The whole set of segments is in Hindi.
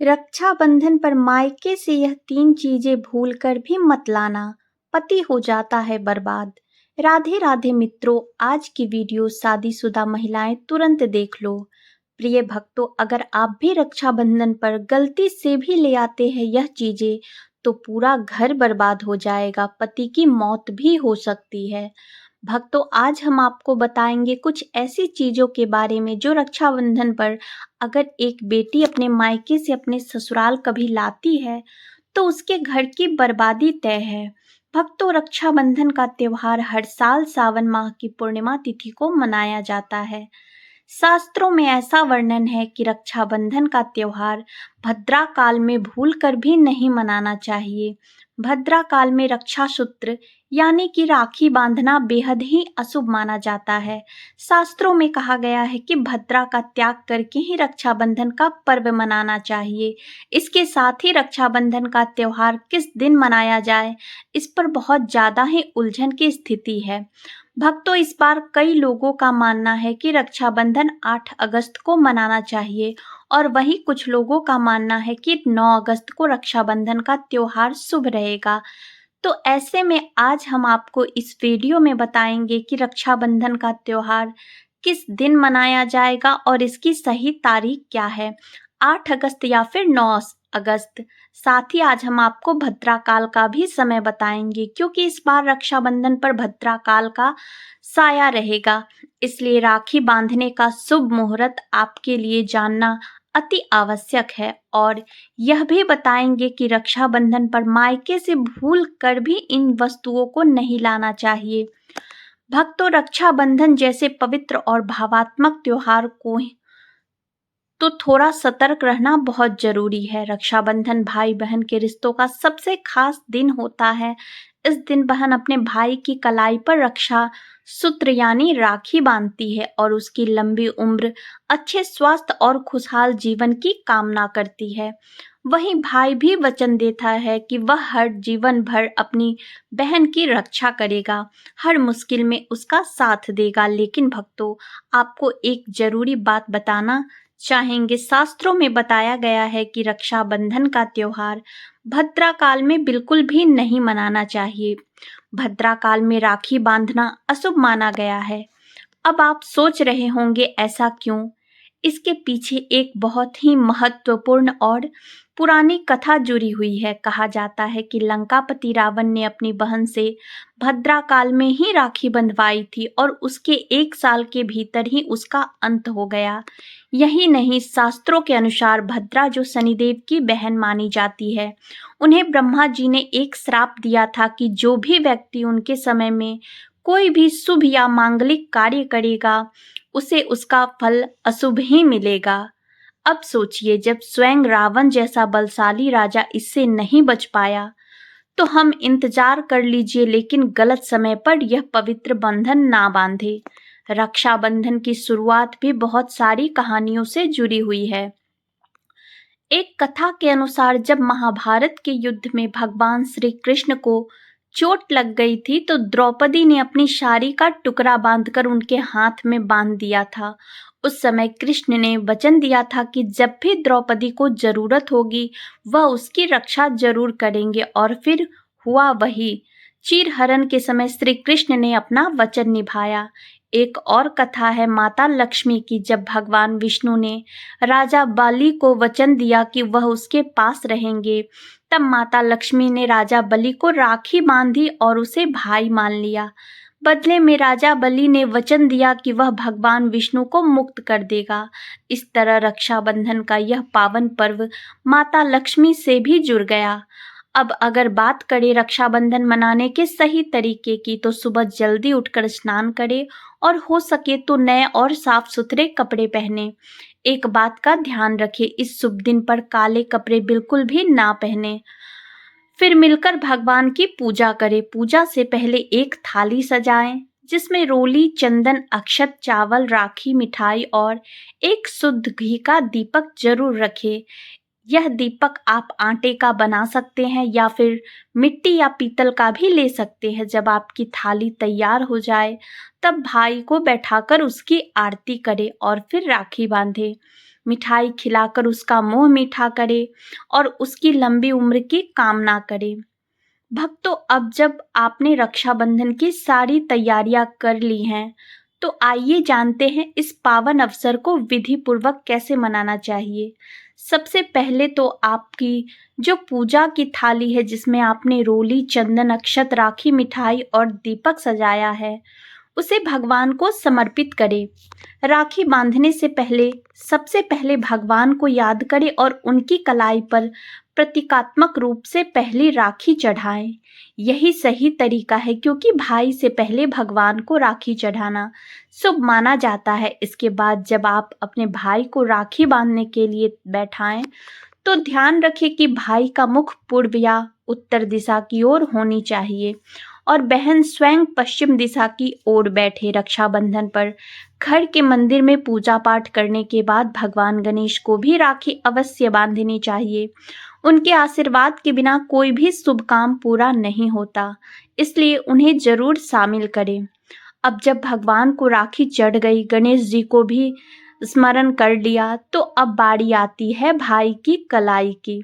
रक्षाबंधन पर मायके से यह तीन चीजें भूलकर भी मत लाना, पति हो जाता है बर्बाद। राधे राधे मित्रों, आज की वीडियो शादीशुदा महिलाएं तुरंत देख लो। प्रिय भक्तों, अगर आप भी रक्षाबंधन पर गलती से भी ले आते हैं यह चीजें, तो पूरा घर बर्बाद हो जाएगा, पति की मौत भी हो सकती है। भक्तों, आज हम आपको बताएंगे कुछ ऐसी चीजों के बारे में जो रक्षाबंधन पर अगर एक बेटी अपने मायके से अपने ससुराल कभी लाती है तो उसके घर की बर्बादी तय है। भक्तों, रक्षाबंधन का त्योहार हर साल सावन माह की पूर्णिमा तिथि को मनाया जाता है। शास्त्रों में ऐसा वर्णन है कि रक्षाबंधन का त्योहार भद्रा काल में भूलकर भी नहीं मनाना चाहिए। भद्रा काल में रक्षा सूत्र यानी कि राखी बांधना बेहद ही अशुभ माना जाता है। शास्त्रों में कहा गया है कि भद्रा का त्याग करके ही रक्षाबंधन का पर्व मनाना चाहिए। इसके साथ ही रक्षाबंधन का त्योहार किस दिन मनाया जाए, इस पर बहुत ज़्यादा ही उलझन की स्थिति है। भक्तों, इस बार कई लोगों का मानना है कि रक्षाबंधन 8 अगस्त को मनाना चाहिए और वहीं कुछ लोगों का मानना है कि 9 अगस्त को रक्षाबंधन का त्योहार शुभ रहेगा। तो ऐसे में आज हम आपको इस वीडियो में बताएंगे कि रक्षाबंधन का त्योहार किस दिन मनाया जाएगा और इसकी सही तारीख क्या है, 8 अगस्त या फिर 9 अगस्त। साथ ही आज हम आपको भद्राकाल का भी समय बताएंगे, क्योंकि इस बार रक्षाबंधन पर भद्राकाल का साया रहेगा, इसलिए राखी बांधने का शुभ मुहूर्त आपके लिए जानना अति आवश्यक है। और यह भी बताएंगे कि रक्षाबंधन पर मायके से भूल कर भी इन वस्तुओं को नहीं लाना चाहिए। भक्तों, रक्षाबंधन जैसे पवित्र और भावात्मक त्योहार को तो थोड़ा सतर्क रहना बहुत जरूरी है। रक्षाबंधन भाई बहन के रिश्तों का सबसे खास दिन होता है। इस दिन बहन अपने भाई की कलाई पर रक्षा सूत्र यानी राखी बांधती है और उसकी लंबी उम्र, अच्छे स्वास्थ्य और खुशहाल जीवन की कामना करती है। वहीं भाई भी वचन देता है कि वह हर जीवन भर अपनी बहन की रक्षा करेगा, हर मुश्किल में उसका साथ देगा। लेकिन भक्तों, आपको एक जरूरी बात बताना चाहेंगे। शास्त्रों में बताया गया है कि रक्षाबंधन का त्योहार भद्रा काल में बिल्कुल भी नहीं मनाना चाहिए। भद्रा काल में राखी बांधना अशुभ माना गया है। अब आप सोच रहे होंगे ऐसा क्यों? इसके पीछे एक बहुत ही महत्वपूर्ण और पुरानी कथा जुड़ी हुई है। कहा जाता है कि लंकापति रावण ने अपनी बहन से भद्रा काल में ही राखी बंधवाई थी और उसके 1 साल के भीतर ही उसका अंत हो गया। यही नहीं, शास्त्रों के अनुसार भद्रा जो शनिदेव की बहन मानी जाती है, उन्हें ब्रह्मा जी ने एक श्राप दिया था कि जो भी व्यक्ति उनके समय में कोई भी शुभ या मांगलिक कार्य करेगा उसे उसका फल अशुभ ही मिलेगा। अब सोचिए, जब स्वयं रावण जैसा बलशाली राजा इससे नहीं बच पाया तो हम इंतजार कर लीजिए, लेकिन गलत समय पर यह पवित्र बंधन ना बांधे। रक्षाबंधन की शुरुआत भी बहुत सारी कहानियों से जुड़ी हुई है। एक कथा के अनुसार जब महाभारत के युद्ध में भगवान श्री कृष्ण को चोट लग गई थी तो द्रौपदी ने अपनी साड़ी का टुकड़ा बांधकर उनके हाथ में बांध दिया था। उस समय कृष्ण ने वचन दिया था कि जब भी द्रौपदी को जरूरत होगी वह उसकी रक्षा जरूर करेंगे, और फिर हुआ वही। चीरहरण के समय श्री कृष्ण ने अपना वचन निभाया। एक और कथा है माता लक्ष्मी की। जब भगवान विष्णु ने राजा बलि को वचन दिया कि वह उसके पास रहेंगे, तब माता लक्ष्मी ने राजा बलि को राखी बांधी और उसे भाई मान लिया। बदले में राजा बलि ने वचन दिया कि वह भगवान विष्णु को मुक्त कर देगा। इस तरह रक्षाबंधन का यह पावन पर्व माता लक्ष्मी से भी जुड़ गया। अब अगर बात करें रक्षाबंधन मनाने के सही तरीके की, तो सुबह जल्दी उठकर स्नान करें और हो सके तो नए और साफ सुथरे कपड़े पहने। एक बात का ध्यान रखें, इस शुभ दिन पर काले कपड़े बिल्कुल भी ना पहने। फिर मिलकर भगवान की पूजा करें। पूजा से पहले एक थाली सजाएं जिसमें रोली, चंदन, अक्षत, चावल, राखी, मिठाई और एक शुद्ध घी का दीपक जरूर रखें। यह दीपक आप आटे का बना सकते हैं या फिर मिट्टी या पीतल का भी ले सकते हैं। जब आपकी थाली तैयार हो जाए तब भाई को बैठाकर उसकी आरती करें और फिर राखी बांधें। मिठाई खिलाकर उसका मुंह मीठा करे और उसकी लंबी उम्र की कामना करे। भक्तों, अब जब आपने रक्षाबंधन की सारी तैयारियां कर ली हैं, तो आइए जानते हैं इस पावन अवसर को विधि पूर्वक कैसे मनाना चाहिए। सबसे पहले तो आपकी जो पूजा की थाली है, जिसमें आपने रोली, चंदन, अक्षत, राखी, मिठाई और दीपक सजाया है, उसे भगवान को समर्पित करें। राखी बांधने से पहले सबसे पहले भगवान को याद करें और उनकी कलाई पर प्रतीकात्मक रूप से पहली राखी चढ़ाएं। यही सही तरीका है, क्योंकि भाई से पहले भगवान को राखी चढ़ाना शुभ माना जाता है। इसके बाद जब आप अपने भाई को राखी बांधने के लिए बैठाएं, तो ध्यान रखें कि भाई का मुख पूर्व या उत्तर दिशा की ओर होनी चाहिए और बहन स्वयं पश्चिम दिशा की ओर बैठे। रक्षाबंधन पर घर के मंदिर में पूजा पाठ करने के बाद भगवान गणेश को भी राखी अवश्य बांधनी चाहिए। उनके आशीर्वाद के बिना कोई भी शुभ काम पूरा नहीं होता, इसलिए उन्हें जरूर शामिल करें। अब जब भगवान को राखी चढ़ गई, गणेश जी को भी स्मरण कर लिया, तो अब बारी आती है भाई की कलाई की।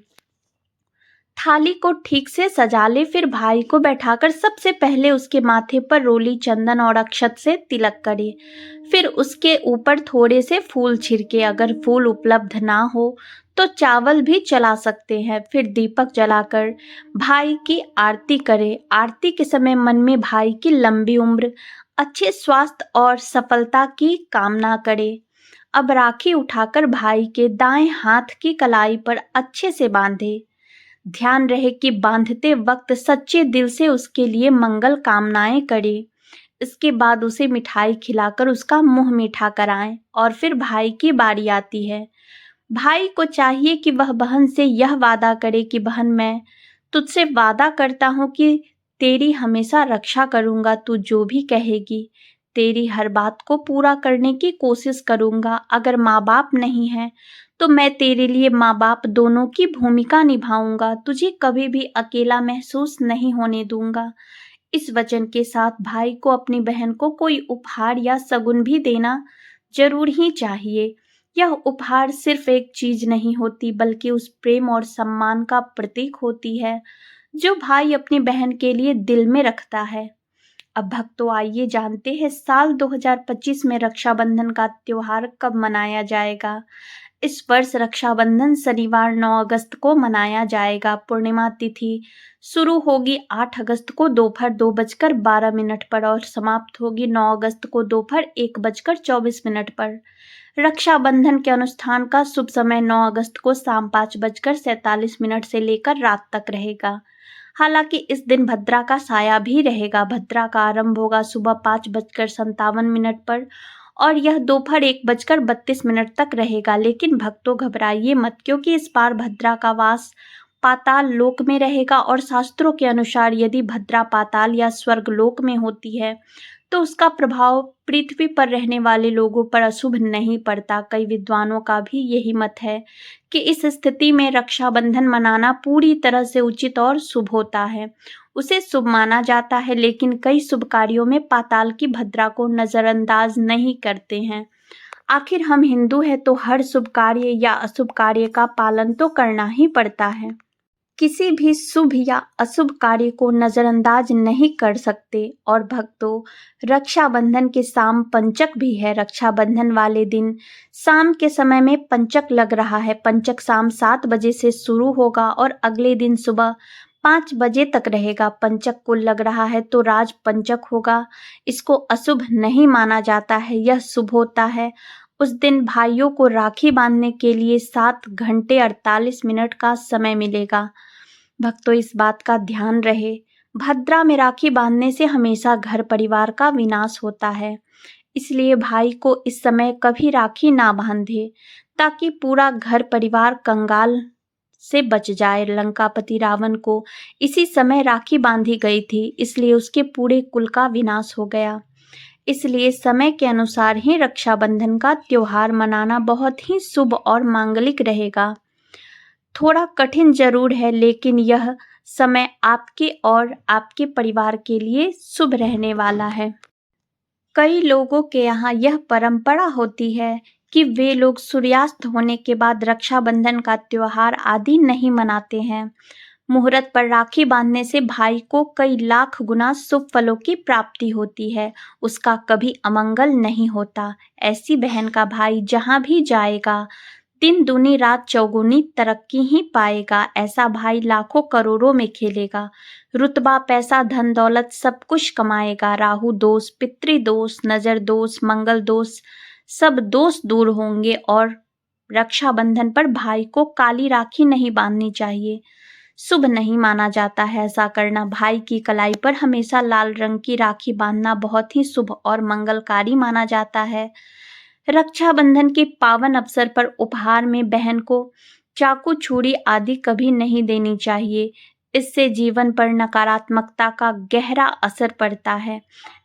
थाली को ठीक से सजा ले, फिर भाई को बैठाकर सबसे पहले उसके माथे पर रोली, चंदन और अक्षत से तिलक करे। फिर उसके ऊपर थोड़े से फूल छिड़के। अगर फूल उपलब्ध ना हो तो चावल भी चला सकते हैं। फिर दीपक जलाकर भाई की आरती करे। आरती के समय मन में भाई की लंबी उम्र, अच्छे स्वास्थ्य और सफलता की कामना करे। अब राखी उठाकर भाई के दाएं हाथ की कलाई पर अच्छे से बांधे। ध्यान रहे कि बांधते वक्त सच्चे दिल से उसके लिए मंगल कामनाएं करें। इसके बाद उसे मिठाई खिलाकर उसका मुंह मीठा कराएं और फिर भाई की बारी आती है। भाई को चाहिए कि वह बहन से यह वादा करे कि बहन, मैं तुझसे वादा करता हूँ कि तेरी हमेशा रक्षा करूंगा। तू जो भी कहेगी, तेरी हर बात को पूरा करने की कोशिश करूंगा। अगर माँ बाप नहीं है तो मैं तेरे लिए माँ बाप दोनों की भूमिका निभाऊंगा। तुझे कभी भी अकेला महसूस नहीं होने दूंगा। इस वचन के साथ भाई को अपनी बहन को कोई उपहार या शगुन भी देना जरूर ही चाहिए। यह उपहार सिर्फ एक चीज नहीं होती, बल्कि उस प्रेम और सम्मान का प्रतीक होती है जो भाई अपनी बहन के लिए दिल में रखता है। अब भक्तों, आइए जानते हैं साल 2025 में रक्षाबंधन का त्योहार कब मनाया जाएगा। इस वर्ष रक्षाबंधन शनिवार 9 अगस्त को मनाया जाएगा। पूर्णिमा तिथि शुरू होगी 8 अगस्त को दोपहर 2:12 पर और समाप्त होगी 9 अगस्त को दोपहर 1:24 पर। रक्षाबंधन के अनुष्ठान का शुभ समय 9 अगस्त को शाम 5:47 से लेकर रात तक रहेगा। हालांकि इस दिन भद्रा का साया भी रहेगा। भद्रा का आरंभ होगा सुबह 5:57 पर और यह दोपहर 1:32 तक रहेगा। लेकिन भक्तों, घबराइए मत, क्योंकि इस बार भद्रा का वास पाताल लोक में रहेगा और शास्त्रों के अनुसार यदि भद्रा पाताल या स्वर्ग लोक में होती है तो उसका प्रभाव पृथ्वी पर रहने वाले लोगों पर अशुभ नहीं पड़ता। कई विद्वानों का भी यही मत है कि इस स्थिति में रक्षाबंधन मनाना पूरी तरह से उचित और शुभ होता है, उसे शुभ माना जाता है। लेकिन कई शुभ कार्यों में पाताल की भद्रा को नजरअंदाज नहीं करते हैं। आखिर हम हिंदू हैं, तो हर शुभ कार्य या अशुभ कार्य का पालन तो करना ही पड़ता है। किसी भी शुभ या अशुभ कार्य को नजरअंदाज नहीं कर सकते। और भक्तों, रक्षाबंधन के शाम पंचक भी है। रक्षाबंधन वाले दिन शाम के समय में पंचक लग रहा है। पंचक शाम 7 बजे से शुरू होगा और अगले दिन सुबह 5 बजे तक रहेगा। पंचक को लग रहा है तो राज पंचक होगा। इसको अशुभ नहीं माना जाता है, यह शुभ होता है। उस दिन भाइयों को राखी बांधने के लिए 7 घंटे 48 मिनट का समय मिलेगा। भक्तों, इस बात का ध्यान रहे, भद्रा में राखी बांधने से हमेशा घर परिवार का विनाश होता है। इसलिए भाई को इस समय कभी राखी ना बांधे, ताकि पूरा घर परिवार कंगाल से बच जाए। लंकापति रावण को इसी समय राखी बांधी गई थी, इसलिए उसके पूरे कुल का विनाश हो गया। इसलिए समय के अनुसार ही रक्षाबंधन का त्योहार मनाना बहुत ही शुभ और मांगलिक रहेगा। थोड़ा कठिन जरूर है, लेकिन यह समय आपके और आपके परिवार के लिए शुभ रहने वाला है। कई लोगों के यहाँ यह परंपरा होती है कि वे लोग सूर्यास्त होने के बाद रक्षाबंधन का त्योहार आदि नहीं मनाते हैं। मुहूर्त पर राखी बांधने से भाई को कई लाख गुना शुभ फलों की प्राप्ति होती है, उसका कभी अमंगल नहीं होता। ऐसी बहन का भाई जहां भी जाएगा, दिन दूनी रात चौगुनी तरक्की ही पाएगा। ऐसा भाई लाखों करोड़ों में खेलेगा, रुतबा पैसा धन दौलत सब कुछ कमाएगा। राहु दोष, पितृदोष, नजर दोष, मंगल दोष, सब दोष दूर होंगे। और रक्षाबंधन पर भाई को काली राखी नहीं बांधनी चाहिए, शुभ नहीं माना जाता है ऐसा करना। भाई की कलाई पर हमेशा लाल रंग की राखी बांधना बहुत ही शुभ और मंगलकारी माना जाता है। रक्षाबंधन के पावन अवसर पर उपहार में बहन को चाकू, छुरी आदि कभी नहीं देनी चाहिए, इससे जीवन पर नकारात्मकता का गहरा असर पड़ता है।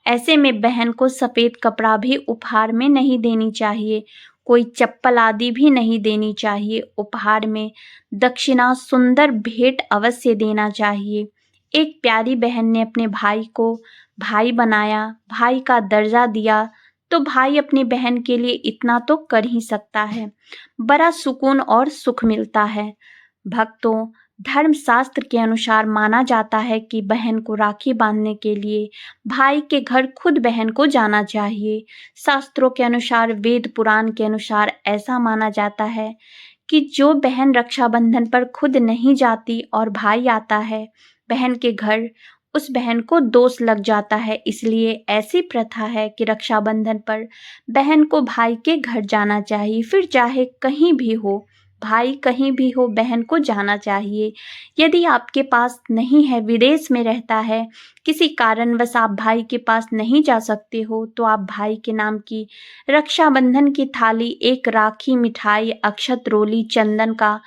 ऐसे में बहन को सफेद कपड़ा भी उपहार में नहीं देनी चाहिए, कोई चप्पल आदि भी नहीं देनी चाहिए। उपहार में दक्षिणा, सुंदर भेंट अवश्य देना चाहिए। एक प्यारी बहन ने अपने भाई को भाई बनाया, भाई का दर्जा दिया, तो भाई अपनी बहन के लिए इतना तो कर ही सकता है, बड़ा सुकून और सुख मिलता है। भक्तों, धर्मशास्त्र के अनुसार माना जाता है कि बहन को राखी बांधने के लिए भाई के घर खुद बहन को जाना चाहिए। शास्त्रों के अनुसार, वेद पुराण के अनुसार ऐसा माना जाता है कि जो बहन रक्षाबंधन पर खुद नहीं जाती और भाई आता है बहन के घर, उस बहन को दोष लग जाता है। इसलिए ऐसी प्रथा है कि रक्षाबंधन पर बहन को भाई के घर जाना चाहिए, फिर चाहे कहीं भी हो, भाई कहीं भी हो, बहन को जाना चाहिए। यदि आपके पास नहीं है, विदेश में रहता है, किसी कारणवश आप भाई के पास नहीं जा सकते हो, तो आप भाई के नाम की रक्षाबंधन की थाली, एक राखी, मिठाई, अक्षत, रोली, चंदन का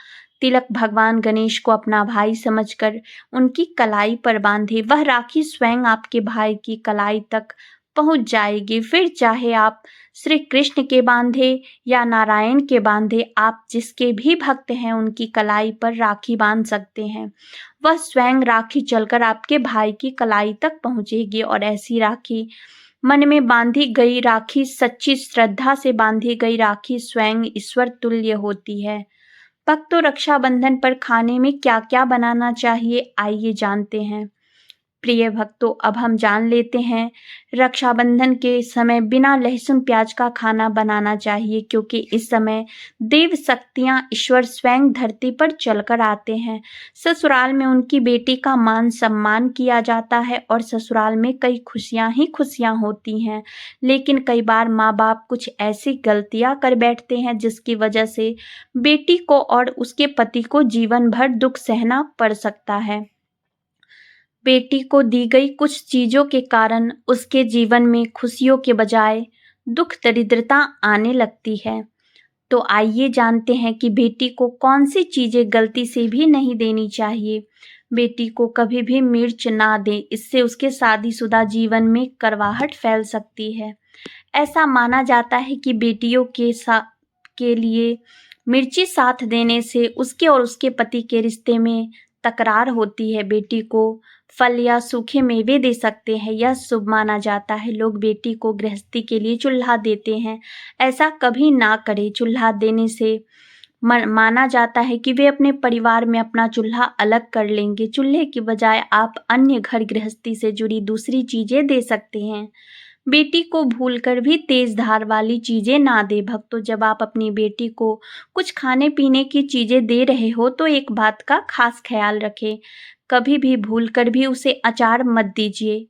तिलक भगवान गणेश को अपना भाई समझकर उनकी कलाई पर बांधे। वह राखी स्वयं आपके भाई की कलाई तक पहुंच जाएगी। फिर चाहे आप श्री कृष्ण के बांधे या नारायण के बांधे, आप जिसके भी भक्त हैं उनकी कलाई पर राखी बांध सकते हैं। वह स्वयं राखी चलकर आपके भाई की कलाई तक पहुंचेगी। और ऐसी राखी, मन में बांधी गई राखी, सच्ची श्रद्धा से बांधी गई राखी स्वयं ईश्वर तुल्य होती है। भक्तों, रक्षाबंधन पर खाने में क्या क्या बनाना चाहिए, आइए जानते हैं। प्रिय भक्तों, अब हम जान लेते हैं रक्षाबंधन के समय बिना लहसुन प्याज का खाना बनाना चाहिए, क्योंकि इस समय देव शक्तियां, ईश्वर स्वयं धरती पर चलकर आते हैं। ससुराल में उनकी बेटी का मान सम्मान किया जाता है और ससुराल में कई खुशियां ही खुशियां होती हैं। लेकिन कई बार माँ बाप कुछ ऐसी गलतियां कर बैठते हैं जिसकी वजह से बेटी को और उसके पति को जीवन भर दुख सहना पड़ सकता है। बेटी को दी गई कुछ चीजों के कारण उसके जीवन में खुशियों के बजाय दुख, दरिद्रता आने लगती है। तो आइए जानते हैं कि बेटी को कौन सी चीजें गलती से भी नहीं देनी चाहिए। बेटी को कभी भी मिर्च ना दें, इससे उसके शादीशुदा जीवन में करवाहट फैल सकती है। ऐसा माना जाता है कि बेटियों के लिए मिर्ची साथ देने से उसके और उसके पति के रिश्ते में तकरार होती है। बेटी को फल या सूखे मेवे दे सकते हैं, यह शुभ माना जाता है। लोग बेटी को गृहस्थी के लिए चूल्हा देते हैं, ऐसा कभी ना करें। चूल्हा देने से माना जाता है कि वे अपने परिवार में अपना चूल्हा अलग कर लेंगे। चूल्हे की बजाय आप अन्य घर गृहस्थी से जुड़ी दूसरी चीजें दे सकते हैं। बेटी को भूलकर भी तेज धार वाली चीजें ना दे। भक्तों, जब आप अपनी बेटी को कुछ खाने पीने की चीजें दे रहे हो तो एक बात का खास ख्याल रखें, कभी भी भूलकर भी उसे अचार मत दीजिए,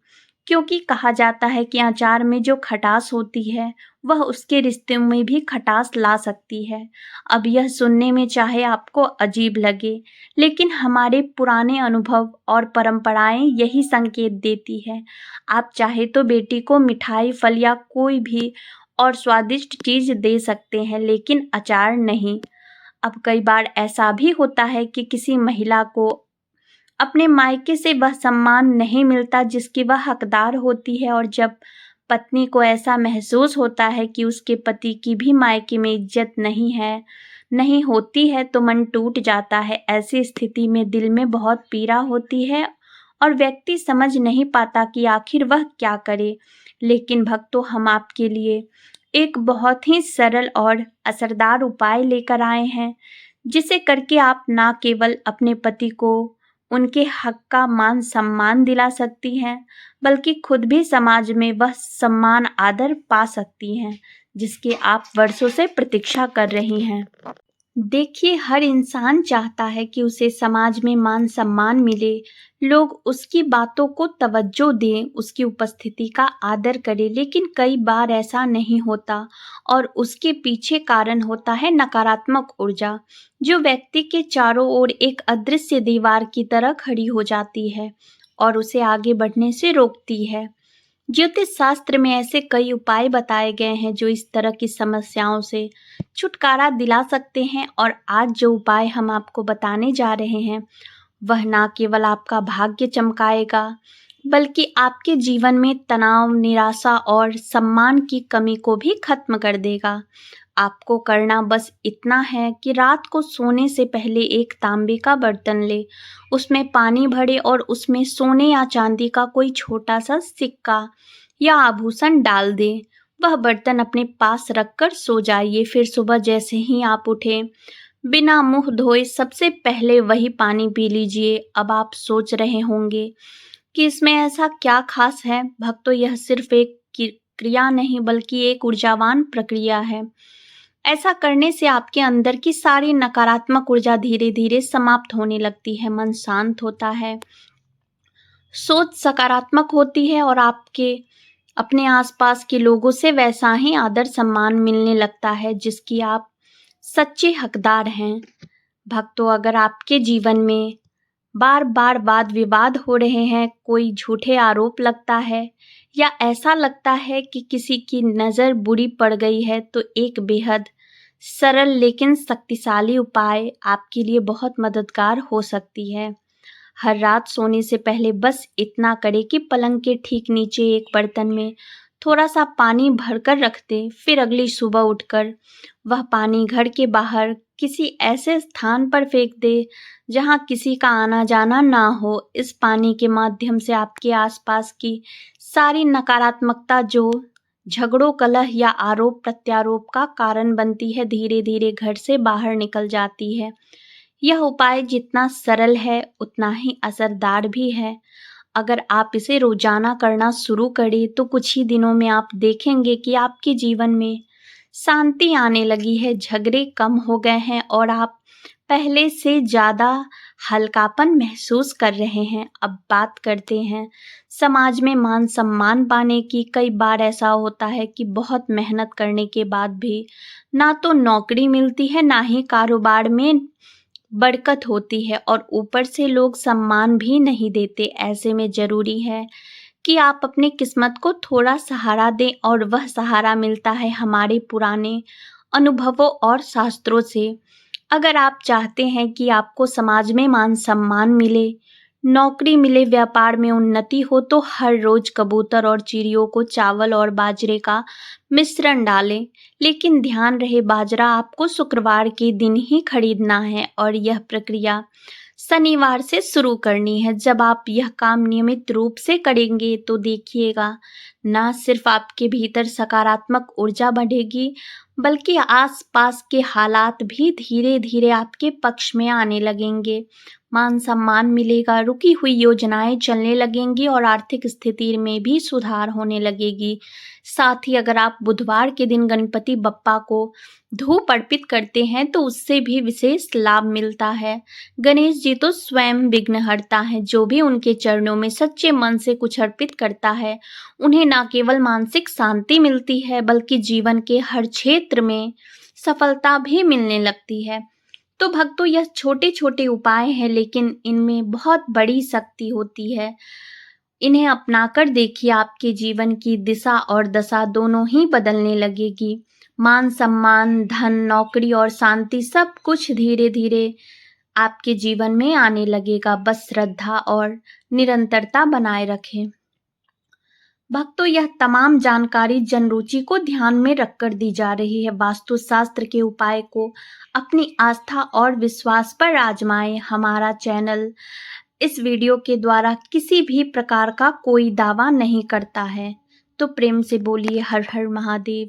क्योंकि कहा जाता है कि अचार में जो खटास होती है वह उसके रिश्ते में भी खटास ला सकती है। अब यह सुनने में चाहे आपको अजीब लगे, लेकिन हमारे पुराने अनुभव और परंपराएं यही संकेत देती है। आप चाहे तो बेटी को मिठाई, फल या कोई भी और स्वादिष्ट चीज दे सकते हैं, लेकिन अचार नहीं। अब कई बार ऐसा भी होता है कि किसी महिला को अपने मायके से वह सम्मान नहीं मिलता जिसकी वह हकदार होती है, और जब पत्नी को ऐसा महसूस होता है कि उसके पति की भी मायके में इज्जत नहीं होती है, तो मन टूट जाता है। ऐसी स्थिति में दिल में बहुत पीड़ा होती है और व्यक्ति समझ नहीं पाता कि आखिर वह क्या करे। लेकिन भक्तों, हम आपके लिए एक बहुत ही सरल और असरदार उपाय लेकर आए हैं, जिसे करके आप ना केवल अपने पति को उनके हक का मान सम्मान दिला सकती हैं, बल्कि खुद भी समाज में वह सम्मान आदर पा सकती हैं, जिसकी आप वर्षों से प्रतीक्षा कर रही हैं। देखिए, हर इंसान चाहता है कि उसे समाज में मान सम्मान मिले, लोग उसकी बातों को तवज्जो दें, उसकी उपस्थिति का आदर करें, लेकिन कई बार ऐसा नहीं होता और उसके पीछे कारण होता है नकारात्मक ऊर्जा, जो व्यक्ति के चारों ओर एक अदृश्य दीवार की तरह खड़ी हो जाती है और उसे आगे बढ़ने से रोकती है। ज्योतिष शास्त्र में ऐसे कई उपाय बताए गए हैं जो इस तरह की समस्याओं से छुटकारा दिला सकते हैं, और आज जो उपाय हम आपको बताने जा रहे हैं वह ना केवल आपका भाग्य चमकाएगा, बल्कि आपके जीवन में तनाव, निराशा और सम्मान की कमी को भी खत्म कर देगा। आपको करना बस इतना है कि रात को सोने से पहले एक तांबे का बर्तन ले, उसमें पानी भरे और उसमें सोने या चांदी का कोई छोटा सा सिक्का या आभूषण डाल दें। वह बर्तन अपने पास रखकर सो जाइए। फिर सुबह जैसे ही आप उठें, बिना मुंह धोए सबसे पहले वही पानी पी लीजिए। अब आप सोच रहे होंगे कि इसमें ऐसा क्या खास है? भक्तों, यह सिर्फ एक क्रिया नहीं बल्कि एक ऊर्जावान प्रक्रिया है। ऐसा करने से आपके अंदर की सारी नकारात्मक ऊर्जा धीरे धीरे समाप्त होने लगती है, मन शांत होता है, सोच सकारात्मक होती है और आपके अपने आसपास के लोगों से वैसा ही आदर सम्मान मिलने लगता है जिसकी आप सच्चे हकदार हैं। भक्तों, अगर आपके जीवन में बार बार वाद विवाद हो रहे हैं, कोई झूठे आरोप लगता है या ऐसा लगता है कि किसी की नज़र बुरी पड़ गई है, तो एक बेहद सरल लेकिन शक्तिशाली उपाय आपके लिए बहुत मददगार हो सकती है। हर रात सोने से पहले बस इतना करें कि पलंग के ठीक नीचे एक बर्तन में थोड़ा सा पानी भरकर रख दें। फिर अगली सुबह उठकर वह पानी घर के बाहर किसी ऐसे स्थान पर फेंक दे जहां किसी का आना जाना ना हो। इस पानी के माध्यम से आपके आसपास की सारी नकारात्मकता, जो झगड़ों, कलह या आरोप प्रत्यारोप का कारण बनती है, धीरे धीरे घर से बाहर निकल जाती है। यह उपाय जितना सरल है उतना ही असरदार भी है। अगर आप इसे रोजाना करना शुरू करें तो कुछ ही दिनों में आप देखेंगे कि आपके जीवन में शांति आने लगी है, झगड़े कम हो गए हैं और आप पहले से ज़्यादा हल्कापन महसूस कर रहे हैं। अब बात करते हैं समाज में मान सम्मान पाने की। कई बार ऐसा होता है कि बहुत मेहनत करने के बाद भी ना तो नौकरी मिलती है, ना ही कारोबार में बरकत होती है और ऊपर से लोग सम्मान भी नहीं देते। ऐसे में ज़रूरी है कि आप अपनी किस्मत को थोड़ा सहारा दें, और वह सहारा मिलता है हमारे पुराने अनुभवों और शास्त्रों से। अगर आप चाहते हैं कि आपको समाज में मान सम्मान मिले, नौकरी मिले, व्यापार में उन्नति हो, तो हर रोज कबूतर और चिड़ियों को चावल और बाजरे का मिश्रण डालें। लेकिन ध्यान रहे, बाजरा आपको शुक्रवार के दिन ही खरीदना है और यह प्रक्रिया शनिवार से शुरू करनी है। जब आप यह काम नियमित रूप से करेंगे तो देखिएगा, ना सिर्फ आपके भीतर सकारात्मक ऊर्जा बढ़ेगी, बल्कि आसपास के हालात भी धीरे धीरे आपके पक्ष में आने लगेंगे। मान सम्मान मिलेगा, रुकी हुई योजनाएं चलने लगेंगी और आर्थिक स्थिति में भी सुधार होने लगेगी। साथ ही अगर आप बुधवार के दिन गणपति बप्पा को धूप अर्पित करते हैं तो उससे भी विशेष लाभ मिलता है। गणेश जी तो स्वयं विघ्नहर्ता हैं। जो भी उनके चरणों में सच्चे मन से कुछ अर्पित करता है, उन्हें न केवल मानसिक शांति मिलती है बल्कि जीवन के हर क्षेत्र में सफलता भी मिलने लगती है। तो भक्तों, यह छोटे छोटे उपाय हैं, लेकिन इनमें बहुत बड़ी शक्ति होती है। इन्हें अपनाकर देखिए, आपके जीवन की दिशा और दशा दोनों ही बदलने लगेगी। मान सम्मान, धन, नौकरी और शांति सब कुछ धीरे धीरे आपके जीवन में आने लगेगा। बस श्रद्धा और निरंतरता बनाए रखें। भक्तों, यह तमाम जानकारी जनरुचि को ध्यान में रखकर दी जा रही है। वास्तुशास्त्र के उपाय को अपनी आस्था और विश्वास पर आजमाएं। हमारा चैनल इस वीडियो के द्वारा किसी भी प्रकार का कोई दावा नहीं करता है। तो प्रेम से बोलिए हर हर महादेव।